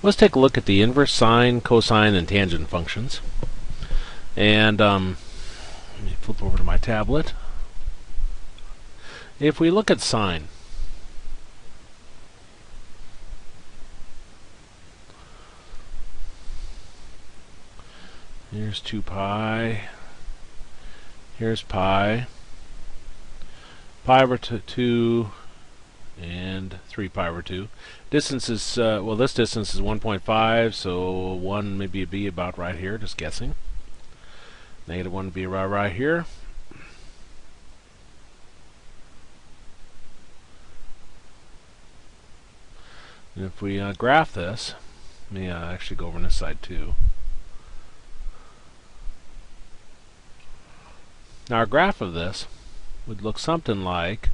Let's take a look at the inverse, sine, cosine, and tangent functions. And let me flip over to my tablet. If we look at sine, here's 2 pi, here's pi, pi over 2, and 3 pi over 2. Distance is, well, this distance is 1.5, so 1 maybe be about right here, just guessing. Negative 1 would be right here. And if we graph this, let me actually go over on this side too. Now our graph of this would look something like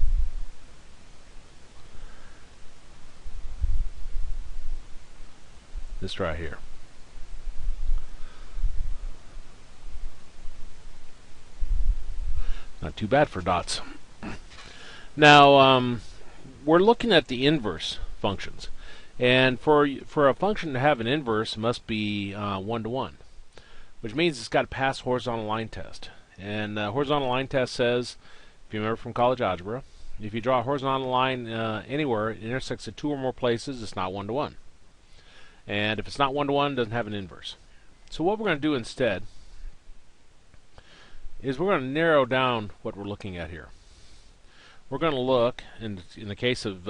this right here. Not too bad for dots. Now we're looking at the inverse functions, and for a function to have an inverse, it must be 1-to-1, which means it's got to pass horizontal line test. And horizontal line test says, if you remember from college algebra, if you draw a horizontal line anywhere, it intersects at 2 or more places, it's not 1-to-1. And if it's not 1-to-1, it doesn't have an inverse. So what we're going to do instead is we're going to narrow down what we're looking at here. We're going to look, in the case of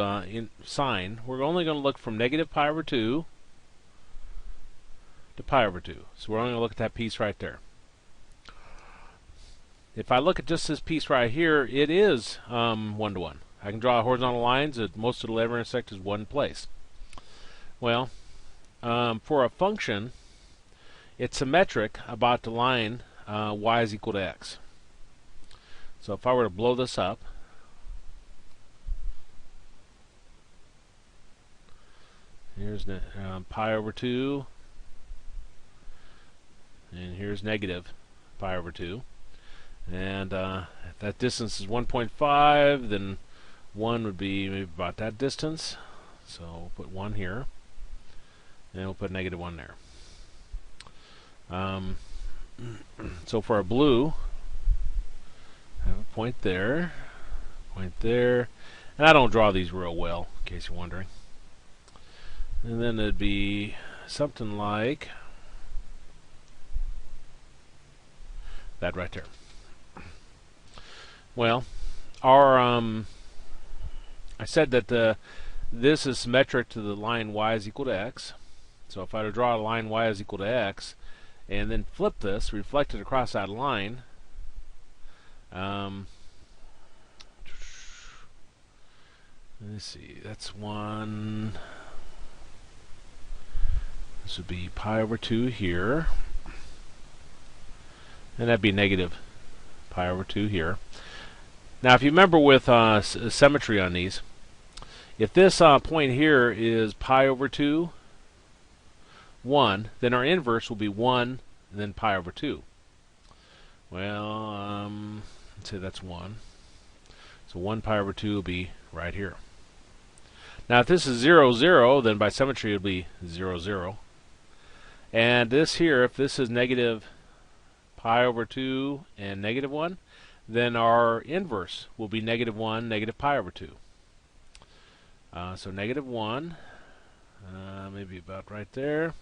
sine, we're only going to look from negative pi over 2 to pi over 2. So we're only going to look at that piece right there. If I look at just this piece right here, it is 1-to-1. I can draw horizontal lines that most it'll ever intersect is one place. Well, for a function, it's symmetric about the line y is equal to x. So if I were to blow this up, here's pi over 2, and here's negative pi over 2. And if that distance is 1.5, then 1 would be maybe about that distance. So we'll put 1 here, and we'll put negative 1 there. So for our blue, I have a point there, and I don't draw these real well, in case you're wondering. And then it'd be something like that right there. Well, our I said that this is symmetric to the line y is equal to x. So if I were to draw a line y is equal to x, and then flip this, reflect it across that line, let's see, that's 1. This would be pi over 2 here, and that'd be negative pi over 2 here. Now if you remember with symmetry on these, if this point here is pi over 2, 1, then our inverse will be 1 and then pi over 2. Well, let's say that's 1. So 1 pi over 2 will be right here. Now if this is 0, 0, then by symmetry it will be 0, 0. And this here, if this is negative pi over 2 and negative 1, then our inverse will be negative 1, negative pi over 2. So negative 1, maybe about right there,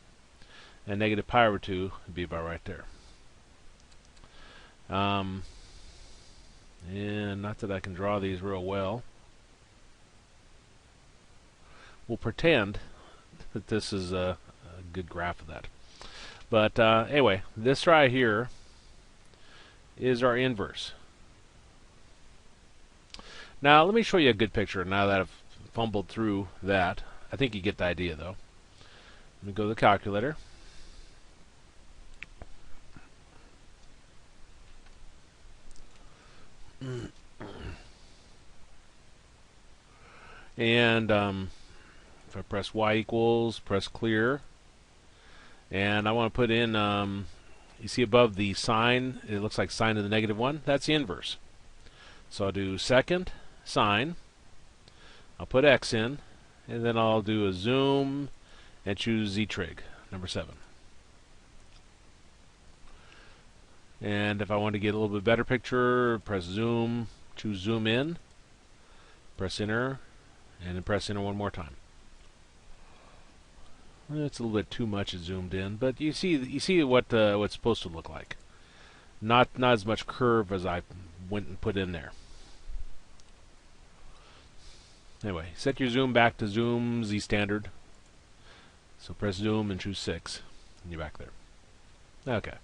and negative pi over 2 would be about right there. And not that I can draw these real well. We'll pretend that this is a good graph of that. But anyway, this right here is our inverse. Now let me show you a good picture now that I've fumbled through that. I think you get the idea though. Let me go to the calculator. And if I press y equals, press clear, and I want to put in, you see above the sine, it looks like sine to the negative 1. That's the inverse. So I'll do second sine, I'll put x in, and then I'll do a zoom, and choose Z trig, number 7. And if I want to get a little bit better picture, press zoom, choose zoom in, press enter, and then press enter one more time. It's a little bit too much zoomed in, but you see what what's supposed to look like. Not as much curve as I went and put in there. Anyway, set your zoom back to zoom Z standard. So press zoom and choose 6, and you're back there. Okay.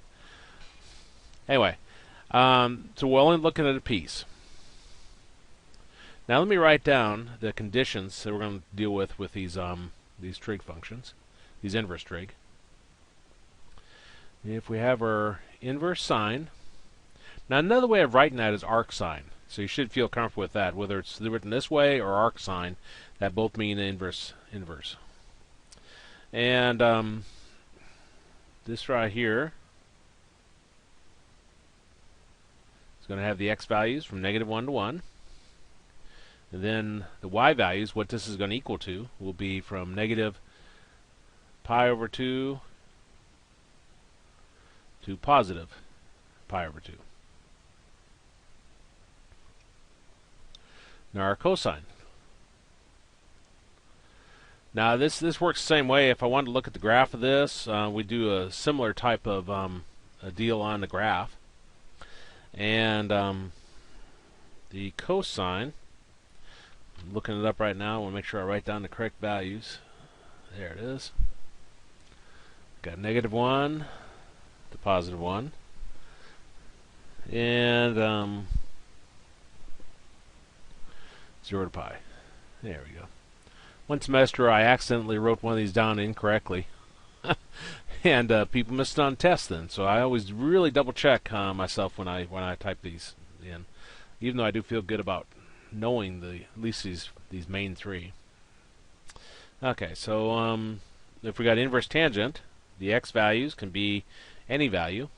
Anyway, so we're only looking at a piece. Now let me write down the conditions that we're going to deal with these trig functions, these inverse trig. If we have our inverse sine, now another way of writing that is arc sine. So you should feel comfortable with that, whether it's written this way or arc sine. That both mean inverse. And this right here is going to have the x values from -1 to 1. And then the y values, what this is going to equal to, will be from negative pi over 2 to positive pi over 2. Now our cosine. Now this works the same way. If I wanted to look at the graph of this, we do a similar type of a deal on the graph. And the cosine, I'm looking it up right now. I want to make sure I write down the correct values. There it is. Got -1 to +1. And 0 to pi. There we go. One semester I accidentally wrote one of these down incorrectly. And people missed it on tests then. So I always really double check myself when I type these in. Even though I do feel good about knowing at least these main three. Okay, so if we got inverse tangent, the x values can be any value,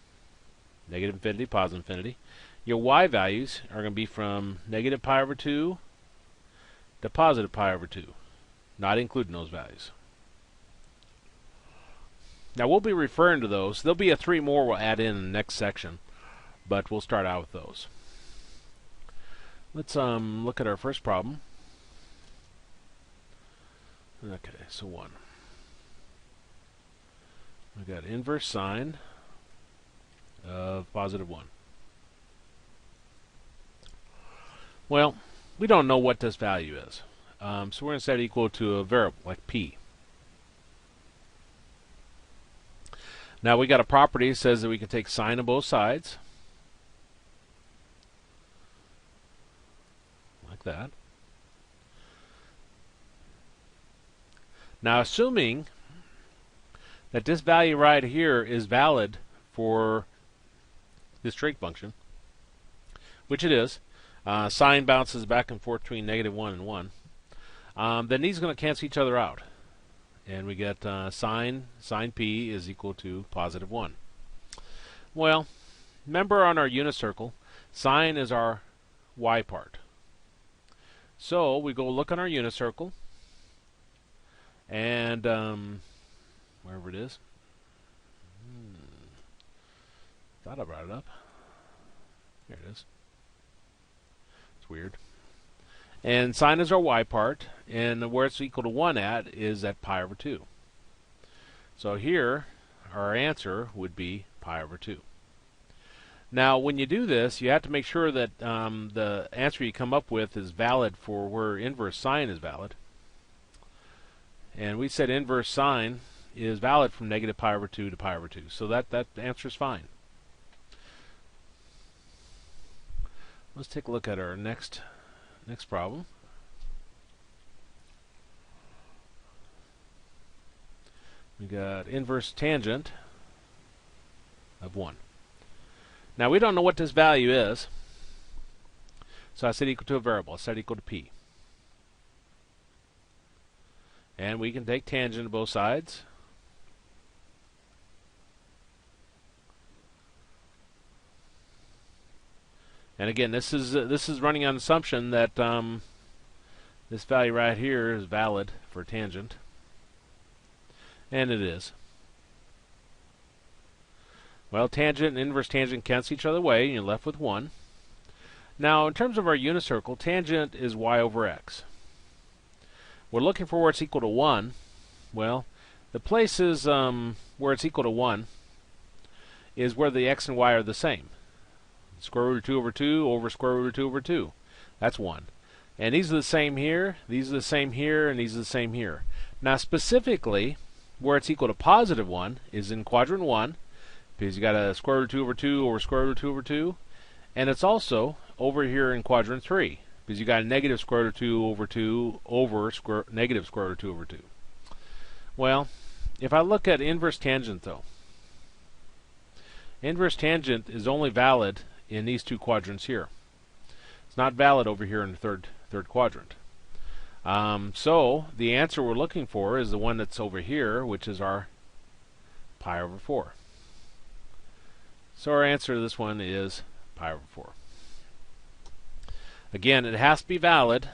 negative infinity, positive infinity. Your y values are going to be from negative pi over 2 to positive pi over 2, not including those values. Now we'll be referring to those. There'll be 3 more we'll add in the next section, but we'll start out with those. Let's look at our first problem. Okay, so 1. We've got inverse sine of +1. Well, we don't know what this value is. So we're going to set it equal to a variable, like p. Now we got a property that says that we can take sine of both sides. Like that. Now assuming that this value right here is valid for this trig function, which it is, sine bounces back and forth between -1 and 1, then these are going to cancel each other out. And we get sine p is equal to +1. Well, remember on our unit circle, sine is our y part. So we go look on our unit circle, and wherever it is, thought I brought it up. Here it is. It's weird. And sine is our y part, and where it's equal to 1 at is at pi over 2. So here, our answer would be pi over 2. Now, when you do this, you have to make sure that the answer you come up with is valid for where inverse sine is valid. And we said inverse sine is valid from negative pi over 2 to pi over 2. So that answer is fine. Let's take a look at our next problem. We got inverse tangent of 1. Now we don't know what this value is, so I set equal to a variable. I set equal to p. And we can take tangent of both sides. And again, this is running on the assumption that this value right here is valid for tangent. And it is. Well, tangent and inverse tangent cancel each other away, and you're left with 1. Now, in terms of our unit circle, tangent is y over x. We're looking for where it's equal to 1. Well, the places where it's equal to 1 is where the x and y are the same. Square root of 2 over 2 over square root of 2 over 2. That's 1. And these are the same here, these are the same here, and these are the same here. Now, specifically, where it's equal to positive 1 is in quadrant 1, because you got a square root of 2 over 2 over square root of 2 over 2. And it's also over here in quadrant 3, because you got a negative square root of 2 over 2 over negative square root of 2 over 2. Well, if I look at inverse tangent, though, inverse tangent is only valid in these two quadrants here. It's not valid over here in the third quadrant. So the answer we're looking for is the one that's over here, which is our pi over 4. So our answer to this one is pi over 4. Again, it has to be valid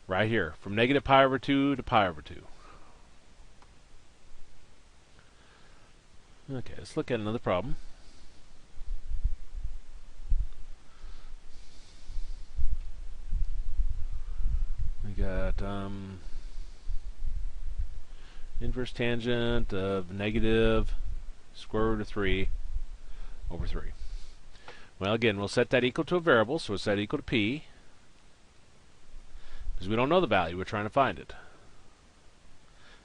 right here, from negative pi over 2 to pi over 2. Okay, let's look at another problem. We got inverse tangent of negative square root of 3 over 3. Well, again, we'll set that equal to a variable, so we'll set it equal to p, because we don't know the value, we're trying to find it.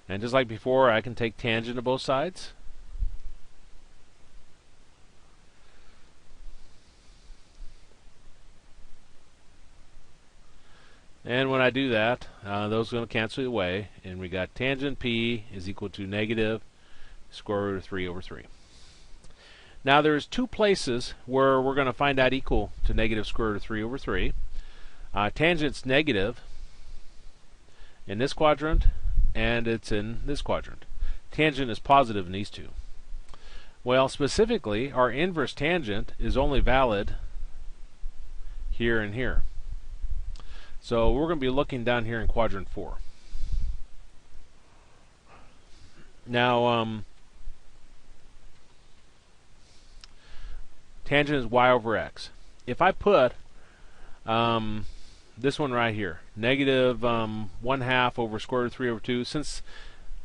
And just like before, I can take tangent of both sides. And when I do that, those are going to cancel away, and we got tangent p is equal to negative square root of 3 over 3. Now there's two places where we're going to find that equal to negative square root of 3 over 3. Tangent's negative in this quadrant, and it's in this quadrant. Tangent is positive in these two. Well, specifically, our inverse tangent is only valid here and here. So we're going to be looking down here in quadrant 4. Now, tangent is y over x. If I put this one right here, negative 1/2 over square root of 3 over 2, since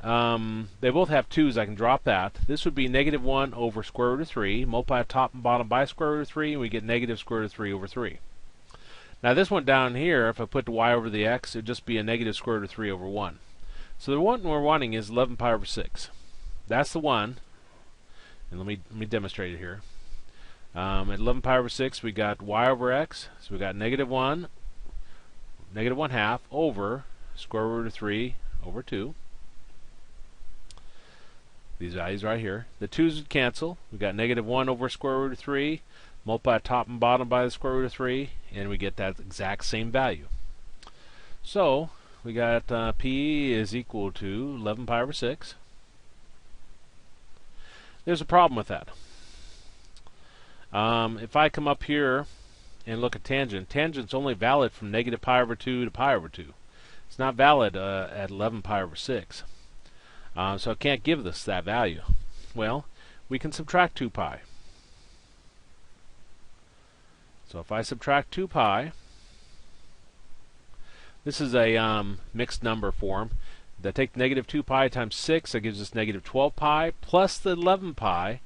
they both have 2's, I can drop that. This would be negative 1 over square root of 3, multiply top and bottom by square root of 3, and we get negative square root of 3 over 3. Now this one down here, if I put the y over the x, it would just be a negative square root of 3 over 1. So the one we're wanting is 11 pi over 6. That's the one. And let me demonstrate it here. At 11 pi over 6, we got y over x. So we got negative 1, negative 1/2 over square root of 3 over 2. These values right here. The 2's would cancel. We got negative 1 over square root of 3. Multiply top and bottom by the square root of 3, and we get that exact same value. So we got p is equal to 11 pi over 6. There's a problem with that. If I come up here and look at tangent, tangent's only valid from negative pi over 2 to pi over 2. It's not valid at 11 pi over 6. So it can't give us that value. Well, we can subtract 2 pi. So if I subtract 2 pi, this is a mixed number form. That take negative 2 pi times 6, that gives us negative 12 pi, plus the 11 pi,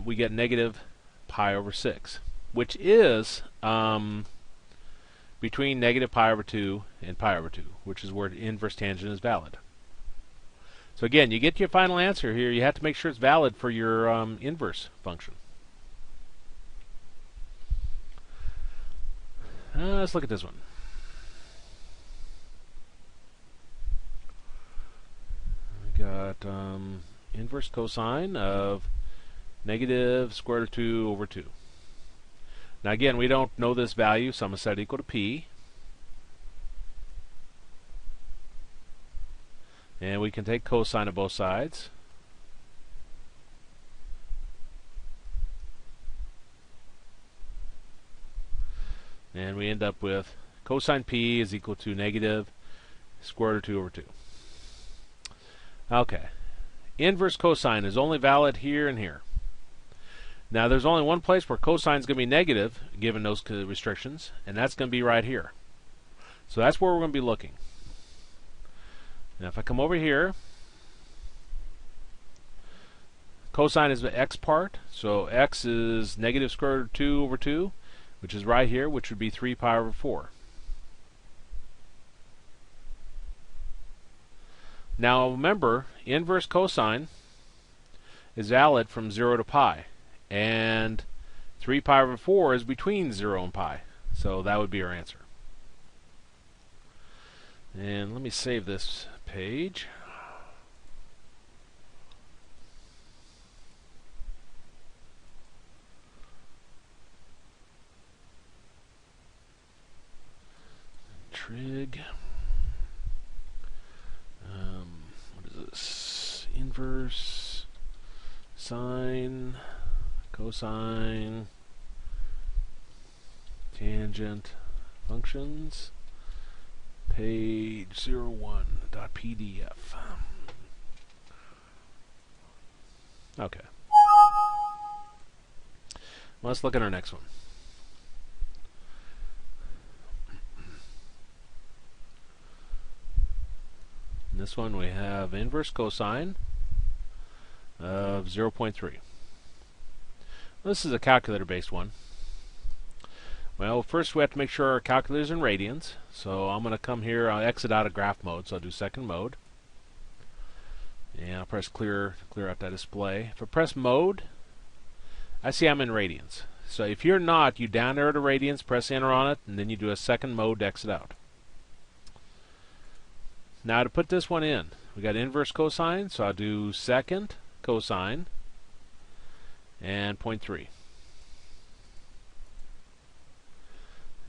we get negative pi over 6, which is between negative pi over 2 and pi over 2, which is where the inverse tangent is valid. So again, you get your final answer here, you have to make sure it's valid for your inverse function. Let's look at this one. We got inverse cosine of negative square root of 2 over 2. Now again, we don't know this value, so I'm going to set it equal to p. And we can take cosine of both sides. And we end up with cosine p is equal to negative square root of 2 over 2. Okay. Inverse cosine is only valid here and here. Now, there's only one place where cosine is going to be negative, given those restrictions, and that's going to be right here. So that's where we're going to be looking. Now, if I come over here, cosine is the x part, so x is negative square root of 2 over 2, which is right here, which would be 3 pi over 4. Now, remember, inverse cosine is valid from 0 to pi. And 3 pi over 4 is between 0 and pi. So that would be our answer. And let me save this page. Trig. What is this? Inverse, sine, cosine, tangent functions, page 01.pdf. Okay. Well, let's look at our next one. In this one we have inverse cosine of 0.3. This is a calculator-based one. Well, first we have to make sure our calculator's in radians. So I'm going to come here, I'll exit out of graph mode, so I'll do second mode. And I'll press clear to clear out that display. If I press mode, I see I'm in radians. So if you're not, you down arrow to radians, press enter on it, and then you do a second mode to exit out. Now to put this one in, we got inverse cosine, so I'll do second cosine and 0.3.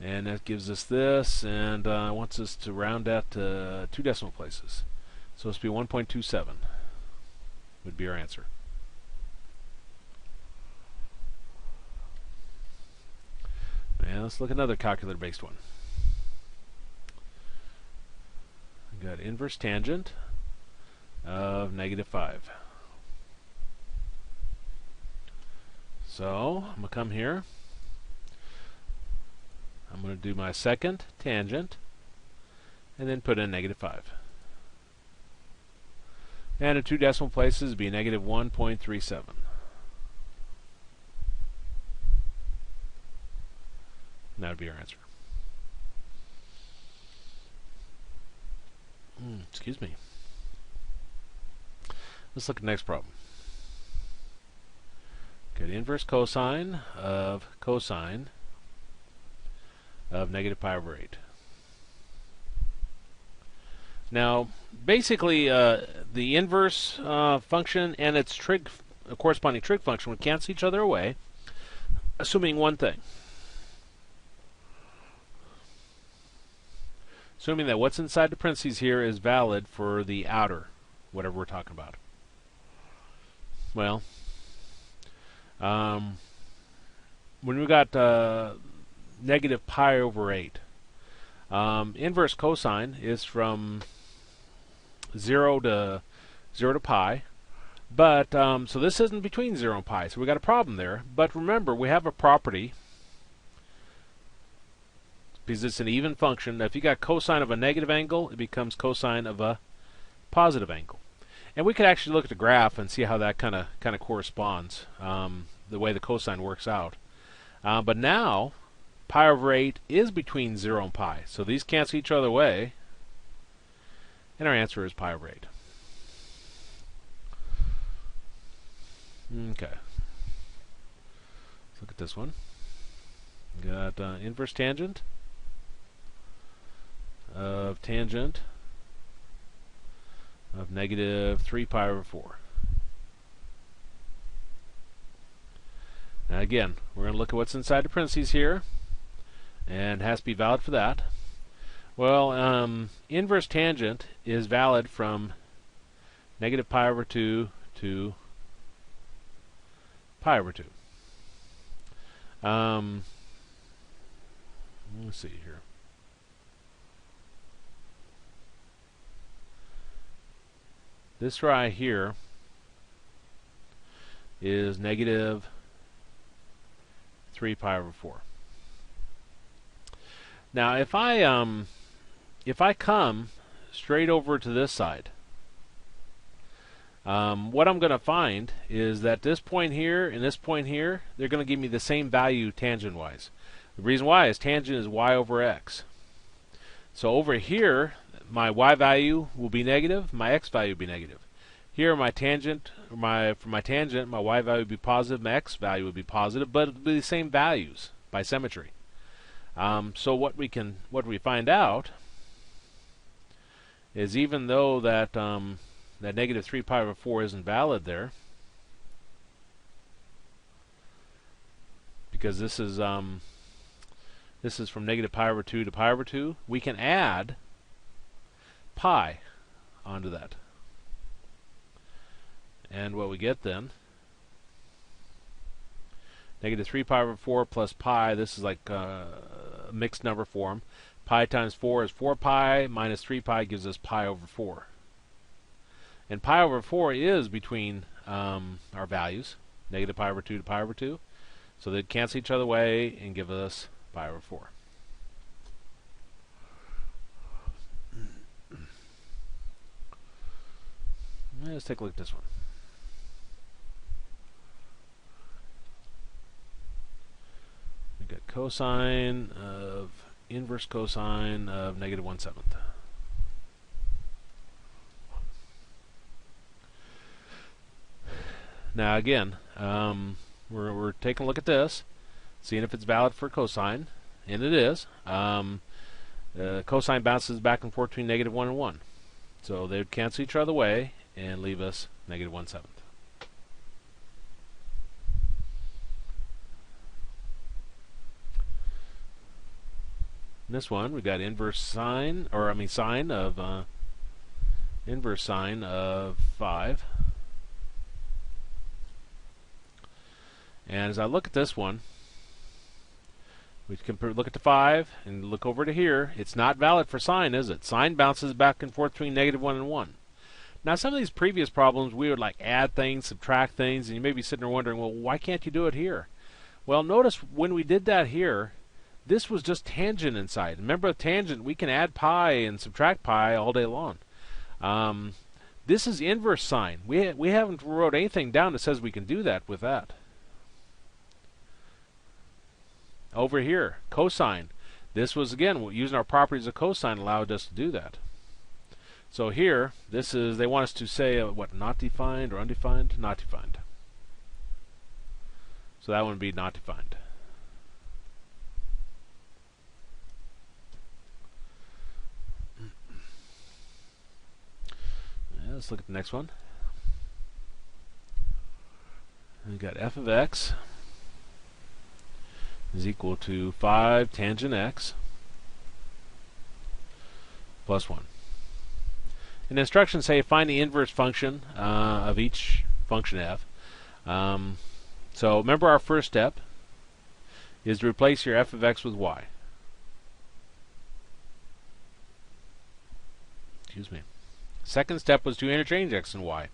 And that gives us this, and wants us to round that to 2 decimal places. So it's be 1.27 would be our answer. And let's look at another calculator-based one. We've got inverse tangent of -5. So I'm going to come here. I'm going to do my second tangent and then put in -5. And in 2 decimal places, be -1.37. That would be our answer. Excuse me. Let's look at the next problem. Get inverse cosine of -pi/8. Now, basically, the inverse function and its trig, corresponding trig function would cancel each other away, assuming one thing. Assuming that what's inside the parentheses here is valid for the outer, whatever we're talking about. Well, when we got -pi/8, inverse cosine is from 0 to pi, but so this isn't between 0 and pi, so we got a problem there. But remember, we have a property, because it's an even function, that if you got cosine of a negative angle, it becomes cosine of a positive angle. And we could actually look at the graph and see how that kind of corresponds, the way the cosine works out. But now, pi/8 is between 0 and pi, so these cancel each other away, and our answer is pi/8. Okay. Let's look at this one. We got inverse tangent of tangent of -3 pi/4. Now again, we're going to look at what's inside the parentheses here, and it has to be valid for that. Well, inverse tangent is valid from -pi/2 to pi/2. Let's see here. this right here is negative 3 pi over 4. Now if I come straight over to this side, what I'm going to find is that this point here and this point here, they're going to give me the same value tangent-wise. The reason why is tangent is y over x. So over here, my y value will be negative, my x value will be negative. Here, my tangent, for my tangent, my y value would be positive, my x value would be positive, but it would be the same values by symmetry. So what we find out is, even though that that negative 3 pi over 4 isn't valid there, because this is from negative pi over 2 to pi over 2, we can add pi onto that. And what we get then, negative 3 pi over 4 plus pi, this is like a mixed number form. Pi times 4 is 4 pi, minus 3 pi gives us pi over 4. And pi over 4 is between our values, negative pi over 2 to pi over 2. So they'd cancel each other away and give us pi over 4. Let's take a look at this one. We've got cosine of inverse cosine of negative 1/7. Now again, we're taking a look at this, seeing if it's valid for cosine, and it is. Cosine bounces back and forth between negative 1 and 1. So they would cancel each other away and leave us negative 1/7. In this one, we've got inverse sine, sine of inverse sine of 5. And as I look at this one, we can look at the 5 and look over to here. It's not valid for sine, is it? Sine bounces back and forth between negative 1 and 1. Now, some of these previous problems, we would like add things, subtract things, and you may be sitting there wondering, well, why can't you do it here? Well, notice when we did that here, this was just tangent inside. Remember, a tangent, we can add pi and subtract pi all day long. This is inverse sine. We haven't wrote anything down that says we can do that with that. Over here, cosine. This was, again, using our properties of cosine allowed us to do that. So here, this is, they want us to say, what, not defined or undefined? Not defined. So that one would be not defined. Yeah, let's look at the next one. We've got f of x is equal to 5 tangent x plus 1. And the instructions say find the inverse function of each function f. So remember, our first step is to replace your f of x with y. Excuse me. Second step was to interchange x and y.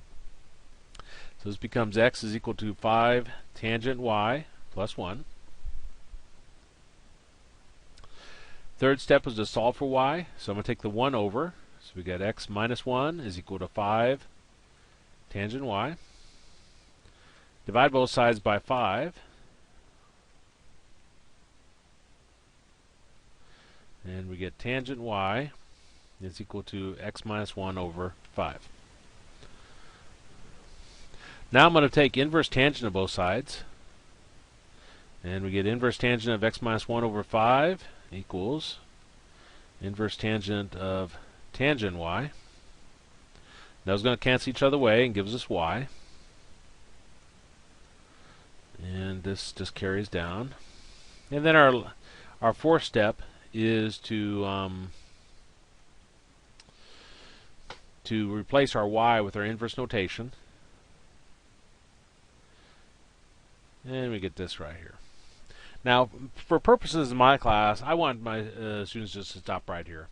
So this becomes x is equal to 5 tangent y plus 1. Third step was to solve for y. So I'm going to take the 1 over. So we got x minus 1 is equal to 5 tangent y. Divide both sides by 5. And we get tangent y is equal to x minus 1 over 5. Now I'm going to take inverse tangent of both sides. And we get inverse tangent of x minus 1 over 5 equals inverse tangent of tangent y. Those are going to cancel each other away and gives us y. And this just carries down. And then our fourth step is to replace our y with our inverse notation. And we get this right here. Now, for purposes of my class, I want my students just to stop right here.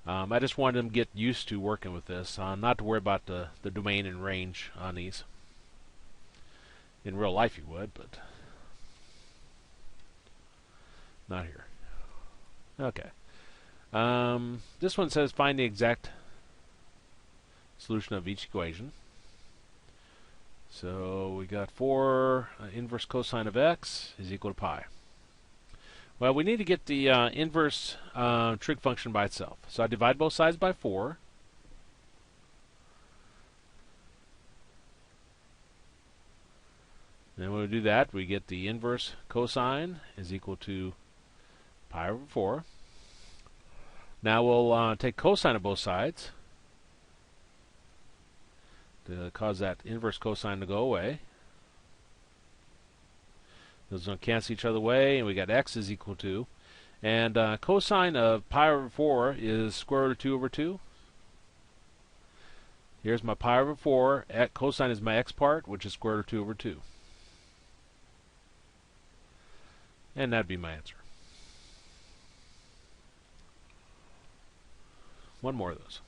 I just wanted them to get used to working with this, not to worry about the domain and range on these. In real life you would, but not here. Okay. This one says find the exact solution of each equation. So we got 4 inverse cosine of x is equal to pi. Well, we need to get the inverse trig function by itself. So I divide both sides by 4. And when we do that, we get the inverse cosine is equal to pi over 4. Now we'll take cosine of both sides to cause that inverse cosine to go away. Those are going to cancel each other away, and we got x is equal to, and cosine of pi over 4 is square root of 2 over 2. Here's my pi over 4. Cosine is my x part, which is square root of 2 over 2. And that'd be my answer. One more of those.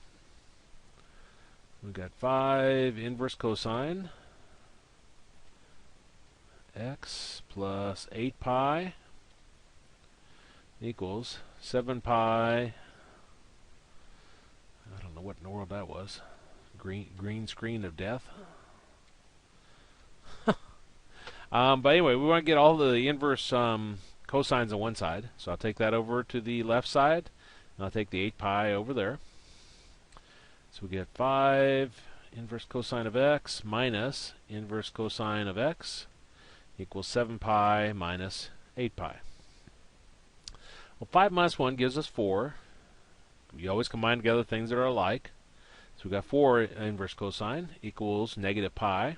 We've got 5 inverse cosine x plus 8 pi equals 7 pi. I don't know what in the world that was. Green screen of death. But anyway, we want to get all the inverse cosines on one side. So I'll take that over to the left side. And I'll take the 8 pi over there. So we get 5 inverse cosine of x minus inverse cosine of x equals 7 pi minus 8 pi. Well, 5 minus 1 gives us 4. We always combine together things that are alike. So we've got 4 inverse cosine equals negative pi.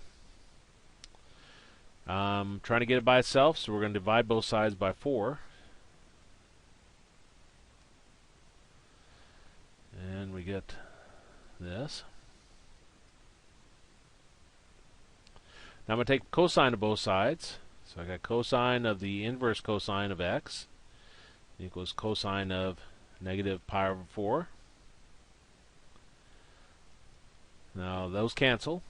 Trying to get it by itself, so we're going to divide both sides by 4. And we get this. Now I'm going to take cosine of both sides. So I got cosine of the inverse cosine of x equals cosine of negative pi over 4. Now those cancel.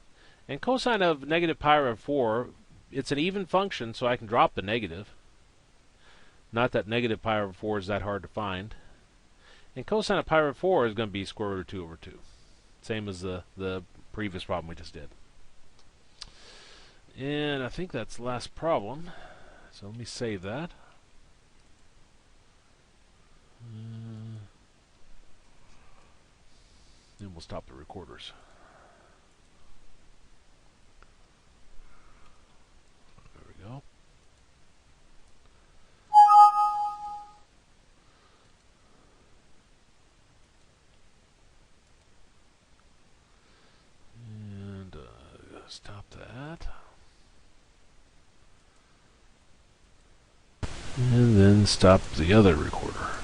And cosine of negative pi over 4, it's an even function, so I can drop the negative. Not that negative pi over 4 is that hard to find. And cosine of pi over 4 is going to be square root of 2 over 2. Same as the previous problem we just did. And I think that's the last problem. So let me save that. Then we'll stop the recorders. There we go. And stop that. And then stop the other recorder.